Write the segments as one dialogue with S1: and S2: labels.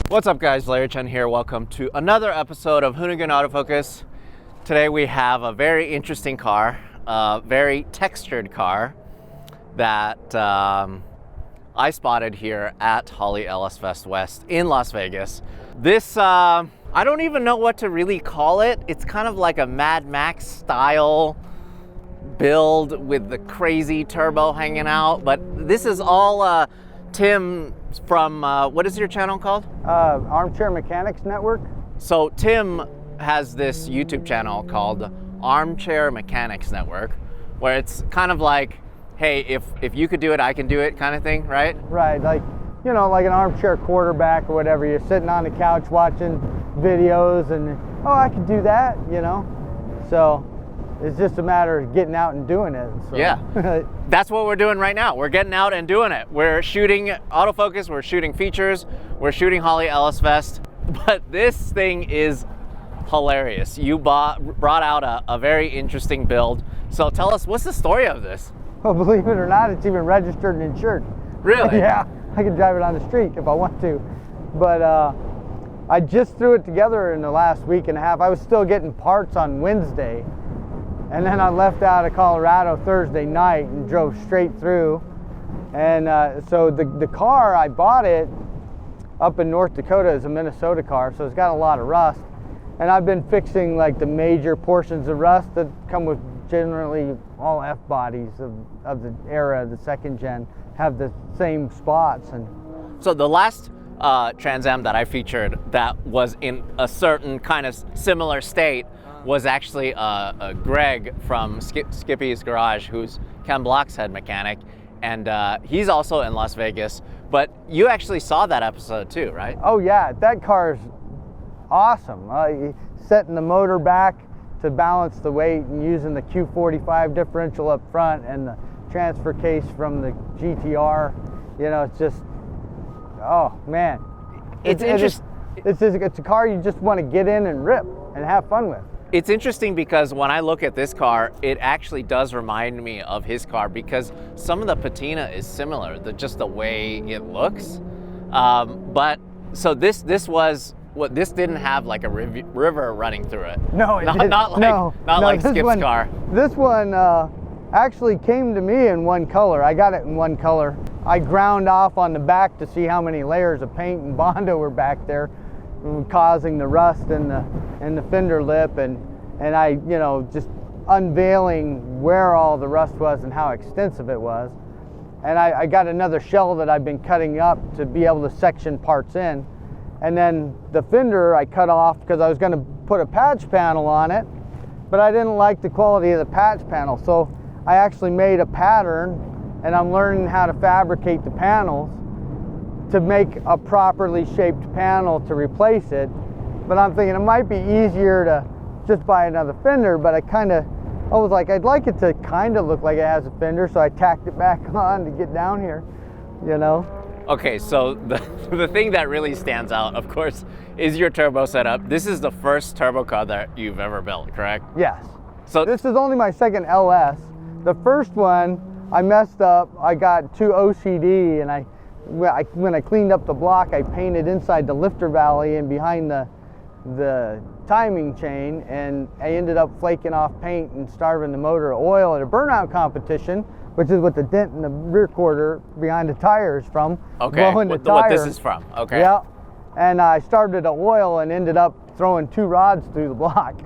S1: What's up guys, Chen here. Welcome to another episode of Hoonigan Autofocus. Today we have a very interesting car, a very textured car that I spotted here at Holley LS Fest West in Las Vegas. This, I don't even know what to really call it. It's kind of like a Mad Max style build with the crazy turbo hanging out, but this is all Tim from, what is your channel called?
S2: Armchair Mechanics Network.
S1: So Tim has this YouTube channel called Armchair Mechanics Network, where it's kind of like, hey, if you could do it, I can do it kind of thing, right?
S2: Right, like, you know, like an armchair quarterback or whatever. You're sitting on the couch watching videos and, oh, I could do that, you know? So it's just a matter of getting out and doing it. So.
S1: Yeah, that's what we're doing right now. We're getting out and doing it. We're shooting autofocus, we're shooting features, we're shooting Holley LS Fest, but this thing is hilarious. You brought out a very interesting build. So tell us, what's the story of this?
S2: Well, believe it or not, it's even registered and insured.
S1: Really?
S2: Yeah, I can drive it on the street if I want to. But I just threw it together in the last week and a half. I was still getting parts on Wednesday. And then I left out of Colorado Thursday night and drove straight through. And so the car, I bought it up in North Dakota as a Minnesota car, so it's got a lot of rust. And I've been fixing like the major portions of rust that come with generally all F bodies of the era, the second gen, have the same spots. And
S1: so the last Trans Am that I featured that was in a certain kind of similar state was actually Greg from Skippy's Garage, who's Ken Block's head mechanic, and he's also in Las Vegas. But you actually saw that episode too, right?
S2: Oh yeah, that car's awesome. Setting the motor back to balance the weight and using the Q45 differential up front and the transfer case from the GTR. You know, it's just, oh man.
S1: It's interesting.
S2: It's a car you just want to get in and rip and have fun with.
S1: It's interesting because when I look at this car, it actually does remind me of his car because some of the patina is similar, just the way it looks. But so this didn't have like a river running through it.
S2: No, it didn't.
S1: Not like Skip's car.
S2: This one actually came to me in one color. I got it in one color. I ground off on the back to see how many layers of paint and Bondo were back there, causing the rust in the fender lip, and I, you know, just unveiling where all the rust was and how extensive it was. And I got another shell that I've been cutting up to be able to section parts in. And then the fender I cut off because I was going to put a patch panel on it, but I didn't like the quality of the patch panel. So I actually made a pattern, and I'm learning how to fabricate the panels to make a properly shaped panel to replace it. But I'm thinking it might be easier to just buy another fender, but I was like, I'd like it to kind of look like it has a fender, so I tacked it back on to get down here, you know?
S1: Okay, so the thing that really stands out, of course, is your turbo setup. This is the first turbo car that you've ever built, correct?
S2: Yes.
S1: So
S2: this is only my second LS. The first one, I messed up. I got too OCD, and when I cleaned up the block, I painted inside the lifter valley and behind the timing chain, and I ended up flaking off paint and starving the motor of oil at a burnout competition, which is what the dent in the rear quarter behind the tire is from.
S1: Okay,
S2: blowing the tire.
S1: What this is from, okay.
S2: Yeah, and I starved it of oil and ended up throwing 2 rods through the block.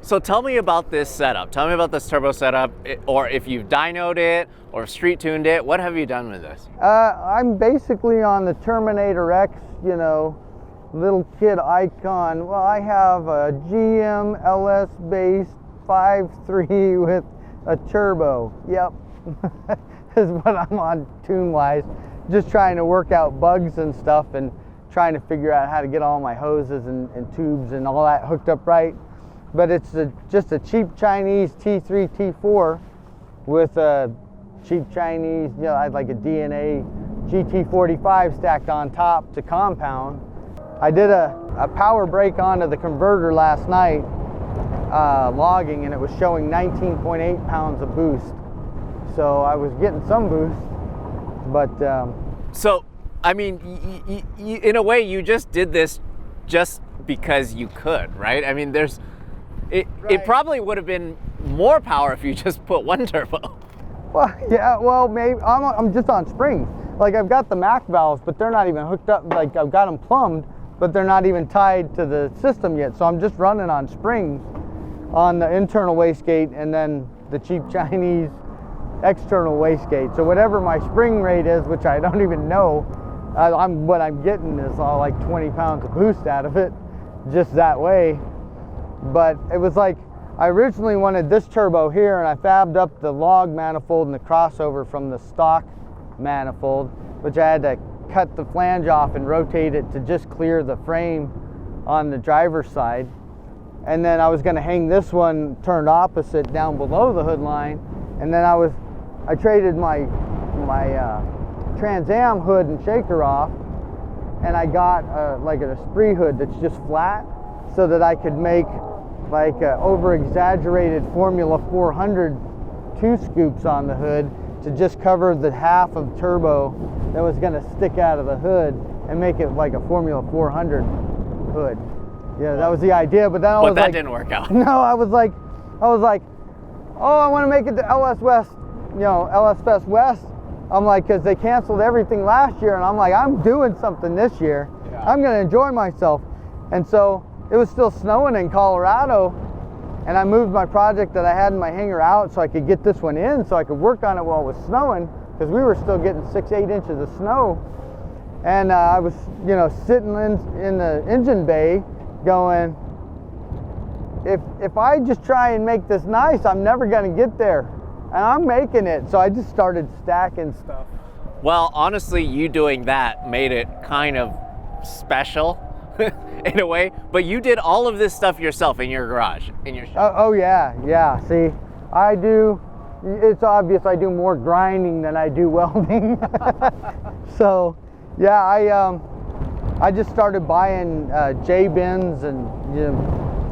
S1: So tell me about this setup. Tell me about this turbo setup, or if you've dynoed it or street tuned it. What have you done with this?
S2: I'm basically on the Terminator X, you know, little kid icon. Well, I have a GM LS base 5.3 with a turbo. Yep, is what I'm on tune-wise. Just trying to work out bugs and stuff and trying to figure out how to get all my hoses and tubes and all that hooked up right. But it's just a cheap Chinese T3, T4 with a cheap Chinese, you know, I had like a DNA GT45 stacked on top to compound. I did a power brake onto the converter last night, logging, and it was showing 19.8 pounds of boost. So I was getting some boost, but
S1: so I mean, in a way, you just did this just because you could, right? I mean, it probably would have been more power if you just put one turbo.
S2: Well, yeah, well, maybe I'm just on springs. Like, I've got the Mac valves, but they're not even hooked up. Like, I've got them plumbed, but they're not even tied to the system yet. So I'm just running on springs on the internal wastegate and then the cheap Chinese external wastegate. So whatever my spring rate is, which I don't even know, what I'm getting is all like 20 pounds of boost out of it, just that way. But it was like, I originally wanted this turbo here, and I fabbed up the log manifold and the crossover from the stock manifold, which I had to cut the flange off and rotate it to just clear the frame on the driver's side. And then I was going to hang this one turned opposite down below the hood line. And then I traded my Trans Am hood and shaker off, and I got like an Esprit hood that's just flat, so that I could make like over exaggerated Formula 400 two scoops on the hood to just cover the half of turbo that was going to stick out of the hood and make it like a Formula 400 hood. Yeah, that was the idea. But then I was
S1: that
S2: like,
S1: didn't work out.
S2: No, I was like, oh, I want to make it to LS West, LS Fest West. I'm like, because they canceled everything last year, and I'm like, I'm doing something this year. Yeah. I'm going to enjoy myself. And so it was still snowing in Colorado, and I moved my project that I had in my hangar out so I could get this one in, so I could work on it while it was snowing, because we were still getting 6-8 inches of snow. And I was, sitting in the engine bay going, if I just try and make this nice, I'm never going to get there. And I'm making it, so I just started stacking stuff.
S1: Well, honestly, you doing that made it kind of special in a way, but you did all of this stuff yourself in your garage, in your shop.
S2: Oh yeah. See, it's obvious I do more grinding than I do welding. So, yeah, I just started buying J-bins and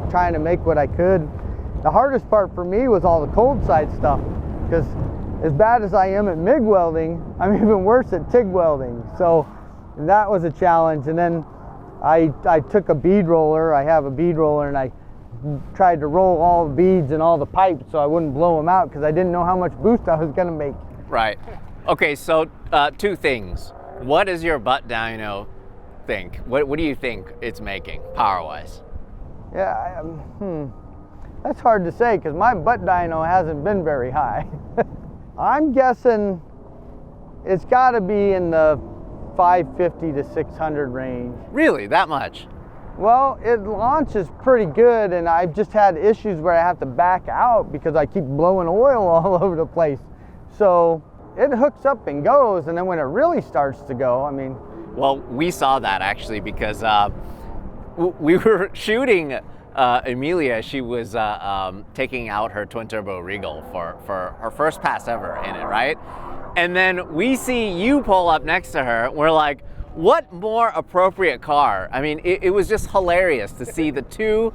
S2: trying to make what I could. The hardest part for me was all the cold side stuff, because as bad as I am at MIG welding, I'm even worse at TIG welding. So that was a challenge. And then I took a bead roller. I have a bead roller, and I tried to roll all the beads and all the pipes so I wouldn't blow them out, because I didn't know how much boost I was going to make.
S1: Right. Okay, so two things. What does your butt dyno think? What do you think it's making power-wise?
S2: Yeah, that's hard to say, because my butt dyno hasn't been very high. I'm guessing it's got to be in the 550 to 600 range.
S1: Really? That much?
S2: Well, it launches pretty good, and I've just had issues where I have to back out because I keep blowing oil all over the place. So it hooks up and goes, and then when it really starts to go, I mean...
S1: Well, we saw that actually, because we were shooting Amelia. She was taking out her twin turbo Regal for her first pass ever in it, right? And then we see you pull up next to her. We're like, what more appropriate car? I mean, it was just hilarious to see the two,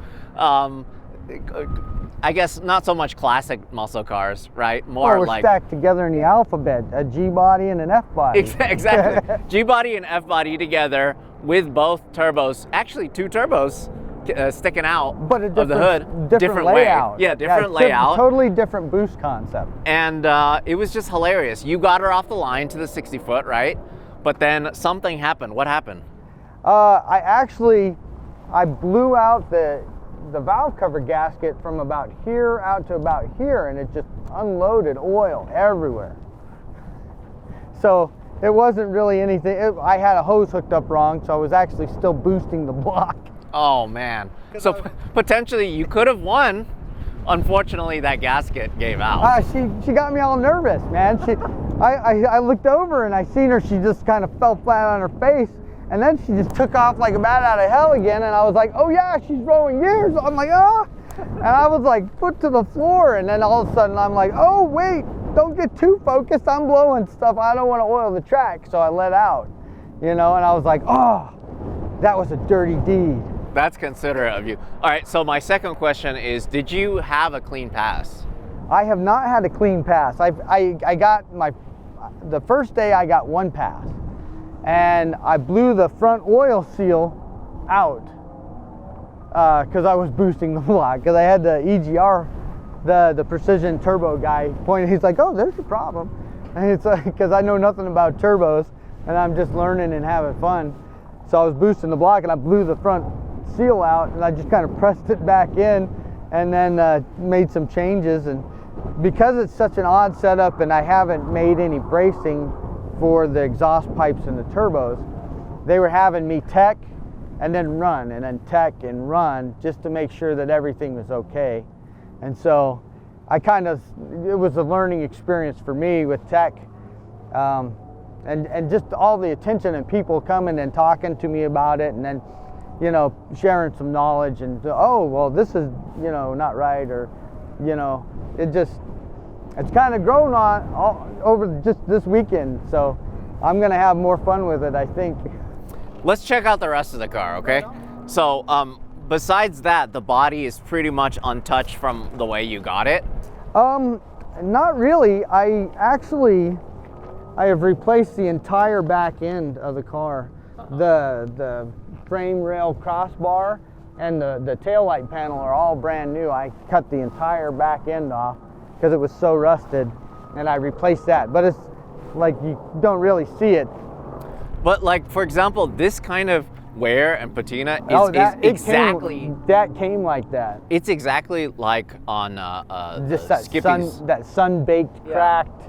S1: I guess not so much classic muscle cars, right? More
S2: we're
S1: like
S2: stacked together in the alphabet, a G body and an F body.
S1: Exactly. G body and F body together with both turbos, actually two turbos sticking out of the hood.
S2: Different layout.
S1: Way. Yeah, different layout.
S2: Totally different boost concept.
S1: And it was just hilarious. You got her off the line to the 60 foot, right? But then something happened. What happened?
S2: I blew out the valve cover gasket from about here out to about here, and it just unloaded oil everywhere. So it wasn't really anything. I had a hose hooked up wrong, so I was actually still boosting the block.
S1: Oh man. So potentially you could have won. Unfortunately, that gasket gave out.
S2: She got me all nervous, man. I looked over and I seen her. She just kind of fell flat on her face, and then she just took off like a bat out of hell again. And I was like, oh yeah, she's rolling gears. I'm like, ah, and I was like, foot to the floor. And then all of a sudden, I'm like, oh wait, don't get too focused. I'm blowing stuff. I don't want to oil the track, so I let out, And I was like, oh, that was a dirty deed.
S1: That's considerate of you. All right, so my second question is, did you have a clean pass?
S2: I have not had a clean pass. I got the first day I got one pass. and I blew the front oil seal out because I was boosting the block, because I had the EGR, the precision turbo guy pointed. He's like, oh, there's your problem. And it's like, because I know nothing about turbos and I'm just learning and having fun. So I was boosting the block and I blew the front seal out, and I just kind of pressed it back in and then made some changes. And because it's such an odd setup and I haven't made any bracing for the exhaust pipes and the turbos, they were having me tech and then run and then tech and run just to make sure that everything was okay. And so it was a learning experience for me with tech, and just all the attention and people coming and talking to me about it, and then, you know, sharing some knowledge, and oh, well, this is, you know, not right, or, you know, it's kind of grown on over just this weekend. So I'm gonna have more fun with it, I think.
S1: Let's check out the rest of the car, okay? So besides that, the body is pretty much untouched from the way you got it?
S2: Not really. I have replaced the entire back end of the car. The frame rail crossbar and the taillight panel are all brand new. I cut the entire back end off because it was so rusted, and I replaced that. But it's like you don't really see it.
S1: But like, for example, this kind of wear and patina
S2: that came like that.
S1: It's exactly like on
S2: just that sun-baked, cracked,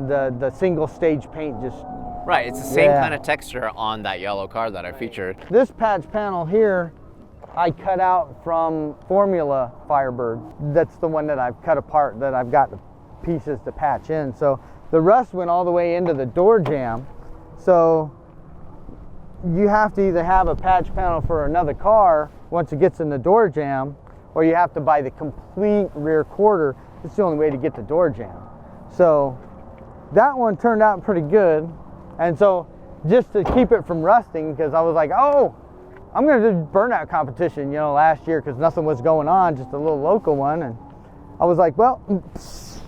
S2: the single stage paint just.
S1: Right, it's the same kind of texture on that yellow car that I featured.
S2: This patch panel here, I cut out from Formula Firebird. That's the one that I've cut apart, that I've got the pieces to patch in. So the rust went all the way into the door jamb. So you have to either have a patch panel for another car once it gets in the door jamb, or you have to buy the complete rear quarter. It's the only way to get the door jamb. So that one turned out pretty good. And so just to keep it from rusting, because I was like, oh, I'm going to do burnout competition, you know, last year, because nothing was going on, just a little local one. And I was like, well,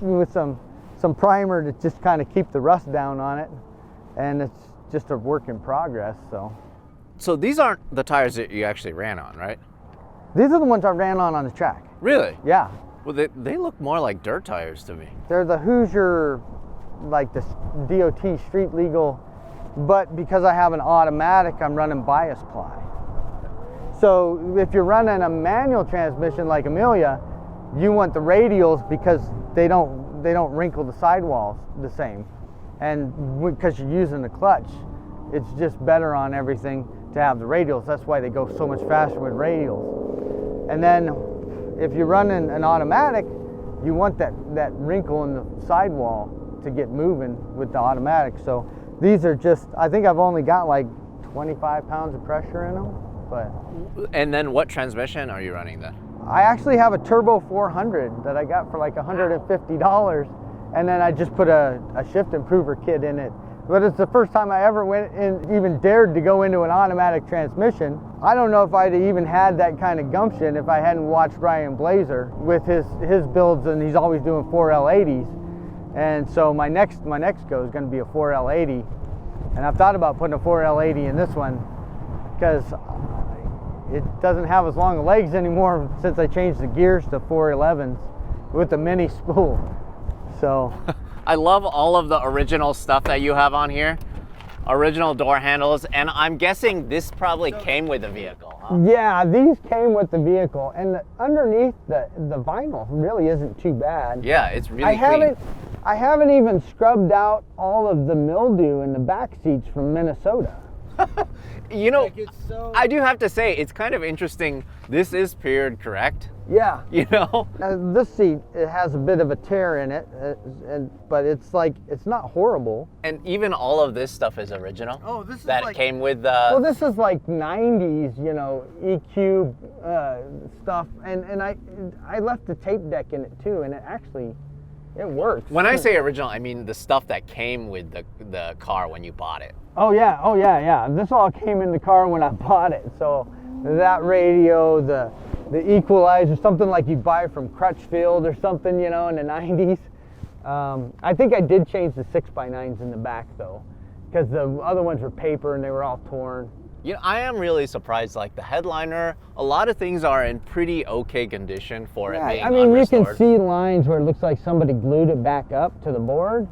S2: with some primer to just kind of keep the rust down on it. And it's just a work in progress. So
S1: these aren't the tires that you actually ran on, right?
S2: These are the ones I ran on the track.
S1: Really?
S2: Yeah.
S1: Well, they look more like dirt tires to me.
S2: They're the Hoosier, like the DOT street legal, but because I have an automatic, I'm running bias ply. So if you're running a manual transmission like Amelia, you want the radials because they don't wrinkle the sidewalls the same. And because you're using the clutch, it's just better on everything to have the radials. That's why they go so much faster with radials. And then if you're running an automatic, you want that wrinkle in the sidewall to get moving with the automatic. So these are just, I think I've only got like 25 pounds of pressure in them. But.
S1: And then what transmission are you running then?
S2: I actually have a Turbo 400 that I got for like $150. And then I just put a shift improver kit in it. But it's the first time I ever went and even dared to go into an automatic transmission. I don't know if I'd even had that kind of gumption if I hadn't watched Ryan Blazer with his builds, and he's always doing 4L80s. And so my next go is going to be a 4L80. And I've thought about putting a 4L80 in this one because it doesn't have as long legs anymore since I changed the gears to 411s with the mini spool. So
S1: I love all of the original stuff that you have on here. Original door handles, and I'm guessing this probably came with the vehicle, huh?
S2: Yeah, these came with the vehicle, and underneath the vinyl really isn't too bad.
S1: Yeah, it's really clean.
S2: I haven't even scrubbed out all of the mildew in the back seats from Minnesota.
S1: You know, I do have to say, it's kind of interesting. This is period correct.
S2: Yeah.
S1: You know?
S2: This seat, it has a bit of a tear in it, but it's like, it's not horrible.
S1: And even all of this stuff is original?
S2: Oh, this is
S1: that
S2: like,
S1: came with
S2: well, this is like 90s, you know, EQ stuff. And I left the tape deck in it too, and it works.
S1: When I say original, I mean the stuff that came with the car when you bought it.
S2: Oh yeah. This all came in the car when I bought it. So that radio, the equalizer, something like you buy from Crutchfield or something, you know, in the 90s. I think I did change the 6x9s in the back though, because the other ones were paper and they were all torn.
S1: You know, I am really surprised. Like the headliner, a lot of things are in pretty okay condition for it being
S2: I mean, you can
S1: unrestored.
S2: see lines where it looks like somebody glued it back up to the board,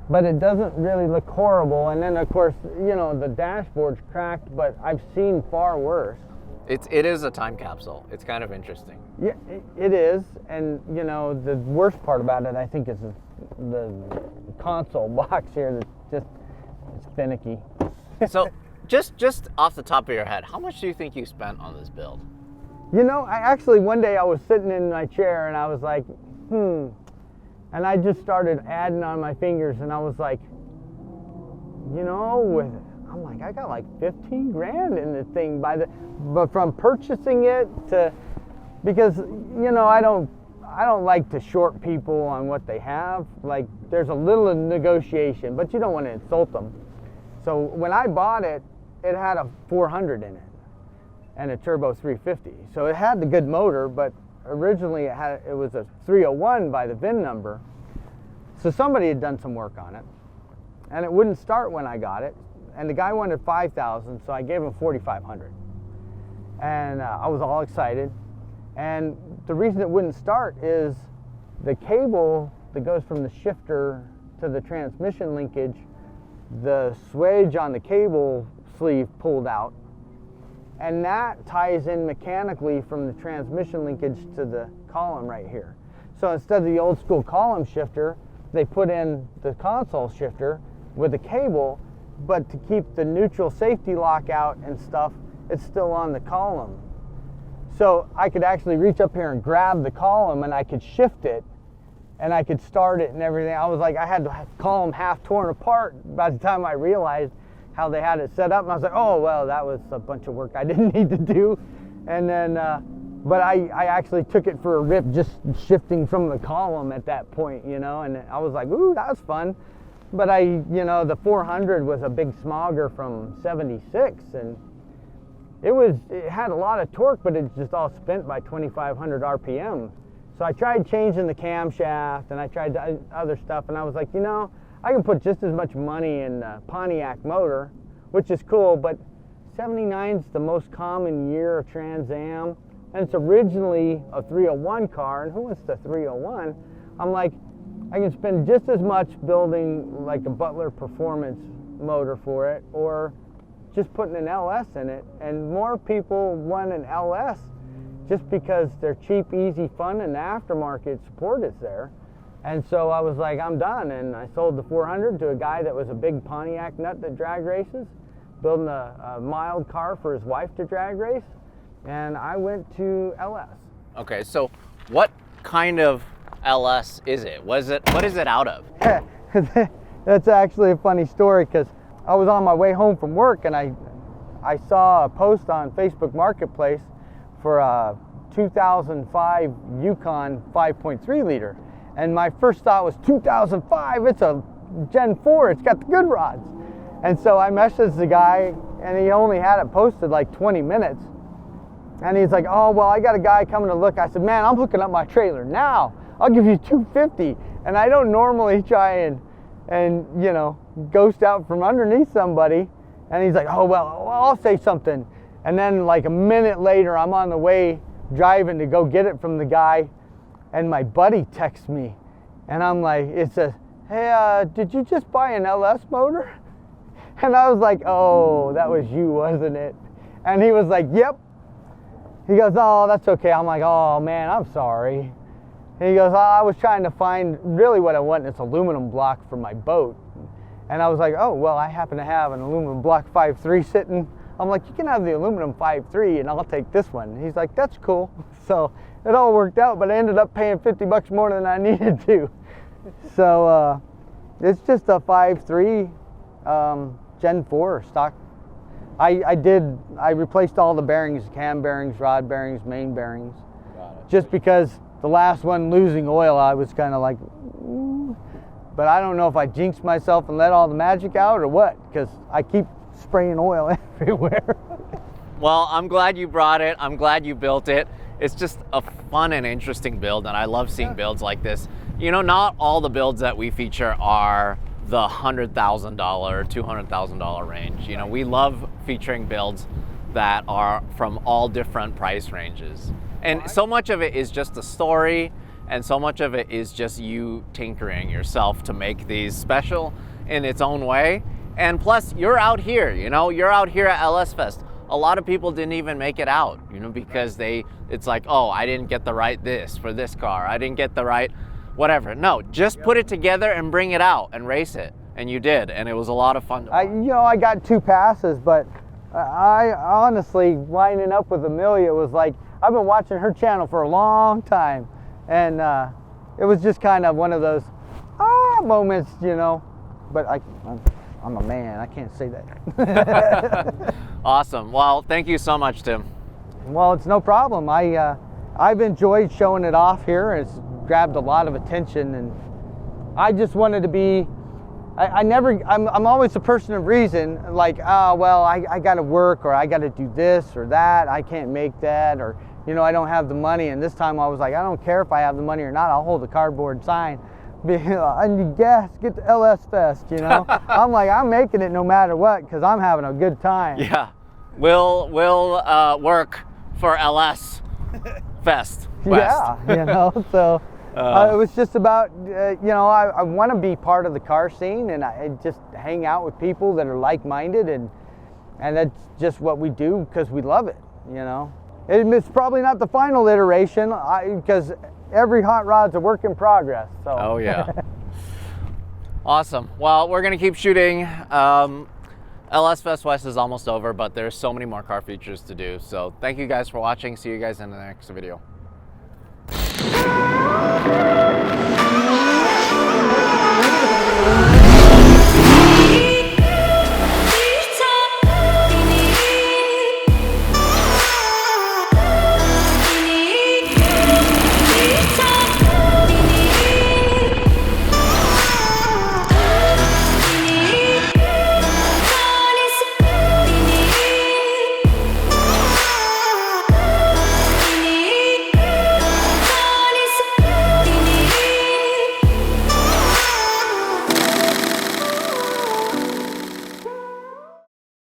S2: but it doesn't really look horrible. And then, of course, you know, the dashboard's cracked, but I've seen far worse.
S1: It is a time capsule. It's kind of interesting.
S2: Yeah, it is. And, you know, the worst part about it, I think, is the console box here that's it's finicky.
S1: So, just off the top of your head, how much do you think you spent on this build?
S2: You know, one day I was sitting in my chair and I was like, and I just started adding on my fingers and I was like, you know, I'm like, I got like 15 grand in the thing but from purchasing it to, because, you know, I don't like to short people on what they have. Like, there's a little negotiation, but you don't want to insult them. So when I bought it, it had a 400 in it and a turbo 350. So it had the good motor, but originally it was a 301 by the VIN number. So somebody had done some work on it, and it wouldn't start when I got it. And the guy wanted 5,000, so I gave him 4,500. And I was all excited. And the reason it wouldn't start is the cable that goes from the shifter to the transmission linkage, the swage on the cable sleeve pulled out, and that ties in mechanically from the transmission linkage to the column right here. So instead of the old school column shifter, they put in the console shifter with a cable, but to keep the neutral safety lock out and stuff, it's still on the column. So I could actually reach up here and grab the column and I could shift it and I could start it and everything. I was like, I had the column half torn apart by the time I realized how they had it set up. And I was like, oh, well, that was a bunch of work I didn't need to do. And then, but I actually took it for a rip just shifting from the column at that point, you know, and I was like, ooh, that was fun. But you know, the 400 was a big smogger from 76 and it had a lot of torque, but it just all spent by 2,500 RPM. So I tried changing the camshaft and I tried other stuff, and I was like, you know, I can put just as much money in the Pontiac motor, which is cool, but 79's the most common year of Trans Am, and it's originally a 301 car, and who wants the 301? I'm like, I can spend just as much building like a Butler Performance motor for it, or just putting an LS in it, and more people want an LS just because they're cheap, easy, fun, and the aftermarket support is there. And so I was like, I'm done, and I sold the 400 to a guy that was a big Pontiac nut that drag races, building a mild car for his wife to drag race, and I went to LS.
S1: Okay, so what kind of LS is it? What is it out of?
S2: That's actually a funny story, because I was on my way home from work and I saw a post on Facebook Marketplace for a 2005 Yukon 5.3 liter. And my first thought was 2005, it's a Gen 4, it's got the good rods. And so I messaged the guy and he only had it posted like 20 minutes. And he's like, oh, well, I got a guy coming to look. I said, man, I'm hooking up my trailer now. I'll give you $250. And I don't normally try and you know, ghost out from underneath somebody. And he's like, oh, well, I'll say something. And then like a minute later, I'm on the way driving to go get it from the guy, and my buddy texts me, and I'm like, it says, hey, did you just buy an LS motor? And I was like, oh, that was you, wasn't it? And he was like, yep. He goes, oh, that's okay. I'm like, oh man, I'm sorry. And he goes, oh, I was trying to find really what I want, it's aluminum block for my boat. And I was like, oh, well, I happen to have an aluminum block 5.3 sitting. I'm like, you can have the aluminum 5.3 and I'll take this one. He's like, that's cool. So it all worked out, but I ended up paying $50 more than I needed to. So it's just a 5.3 Gen 4 stock. I replaced all the bearings, cam bearings, rod bearings, main bearings. Just because the last one losing oil, I was kind of like, ooh. But I don't know if I jinxed myself and let all the magic out or what, because I keep spraying oil everywhere.
S1: Well, I'm glad you brought it. I'm glad you built it. It's just a fun and interesting build, and I love seeing builds like this. You know, not all the builds that we feature are the $100,000, $200,000 range. You know, we love featuring builds that are from all different price ranges. And so much of it is just a story, and so much of it is just you tinkering yourself to make these special in its own way. And plus, you're out here, you know, you're out here at LS Fest. A lot of people didn't even make it out, you know, because it's like, oh, I didn't get the right this for this car. I didn't get the right whatever. No, just put it together and bring it out and race it. And you did, and it was a lot of fun.
S2: I got 2 passes, but I honestly, lining up with Amelia, was like, I've been watching her channel for a long time. And it was just kind of one of those moments, you know. But I'm a man, I can't say that.
S1: Awesome. Well, thank you so much, Tim.
S2: Well, it's no problem. I've enjoyed showing it off here. It's grabbed a lot of attention, and I just wanted to be, I'm always a person of reason, like, well, I got to work, or I got to do this or that, I can't make that, or, you know, I don't have the money. And this time I was like, I don't care if I have the money or not, I'll hold a cardboard sign. I need gas, get to LS Fest, you know. I'm like, I'm making it no matter what, because I'm having a good time.
S1: Yeah, we'll work for LS Fest West.
S2: Yeah, you know, so it was just about, you know, I want to be part of the car scene, and I just hang out with people that are like-minded, and that's just what we do because we love it, you know. It's probably not the final iteration, because every hot rod's a work in progress. So.
S1: Oh yeah. Awesome. Well, we're gonna keep shooting. LS Fest West is almost over, but there's so many more car features to do. So thank you guys for watching. See you guys in the next video.